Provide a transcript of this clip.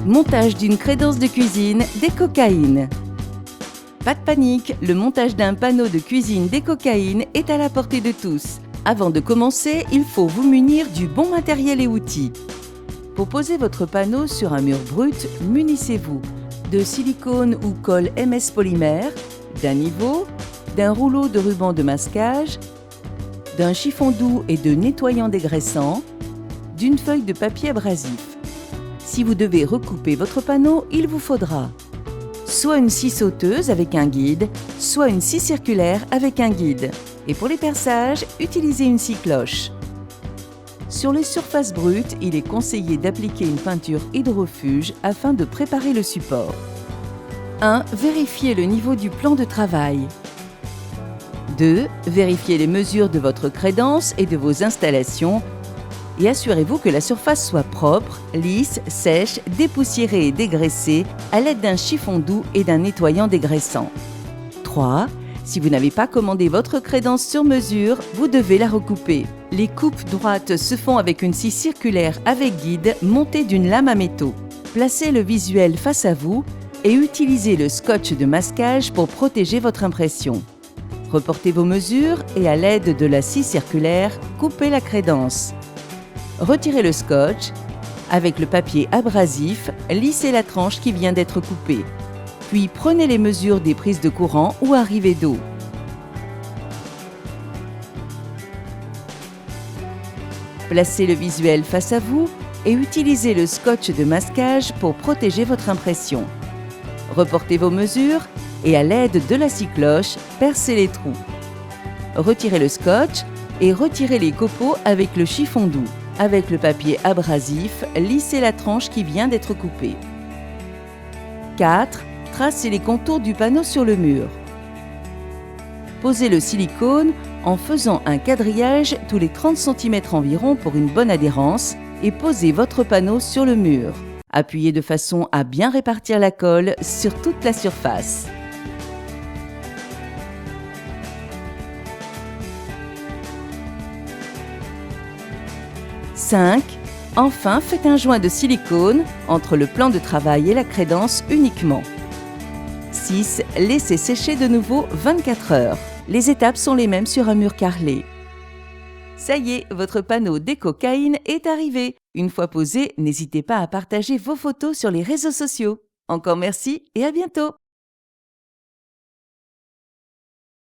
Montage d'une crédence de cuisine Décocaïne. Pas de panique, le montage d'un panneau de cuisine Décocaïne est à la portée de tous. Avant de commencer, il faut vous munir du bon matériel et outils. Pour poser votre panneau sur un mur brut, munissez-vous de silicone ou colle MS polymère, d'un niveau, d'un rouleau de ruban de masquage, d'un chiffon doux et de nettoyant dégraissant, d'une feuille de papier abrasif. Si vous devez recouper votre panneau, il vous faudra soit une scie sauteuse avec un guide, soit une scie circulaire avec un guide. Et pour les perçages, utilisez une scie cloche. Sur les surfaces brutes, il est conseillé d'appliquer une peinture hydrofuge afin de préparer le support. 1. Vérifiez le niveau du plan de travail. 2. Vérifiez les mesures de votre crédence et de vos installations et assurez-vous que la surface soit propre, lisse, sèche, dépoussiérée et dégraissée à l'aide d'un chiffon doux et d'un nettoyant dégraissant. 3. Si vous n'avez pas commandé votre crédence sur mesure, vous devez la recouper. Les coupes droites se font avec une scie circulaire avec guide montée d'une lame à métaux. Placez le visuel face à vous et utilisez le scotch de masquage pour protéger votre impression. Reportez vos mesures et à l'aide de la scie circulaire, coupez la crédence. Retirez le scotch. Avec le papier abrasif, lissez la tranche qui vient d'être coupée. Puis prenez les mesures des prises de courant ou arrivées d'eau. Placez le visuel face à vous et utilisez le scotch de masquage pour protéger votre impression. Reportez vos mesures et à l'aide de la scie cloche, percez les trous. Retirez le scotch et retirez les copeaux avec le chiffon doux. Avec le papier abrasif, lissez la tranche qui vient d'être coupée. 4. Tracez les contours du panneau sur le mur. Posez le silicone en faisant un quadrillage tous les 30 cm environ pour une bonne adhérence et posez votre panneau sur le mur. Appuyez de façon à bien répartir la colle sur toute la surface. 5. Enfin, faites un joint de silicone entre le plan de travail et la crédence uniquement. 6. Laissez sécher de nouveau 24 heures. Les étapes sont les mêmes sur un mur carrelé. Ça y est, votre panneau Décocaïne est arrivé. Une fois posé, n'hésitez pas à partager vos photos sur les réseaux sociaux. Encore merci et à bientôt!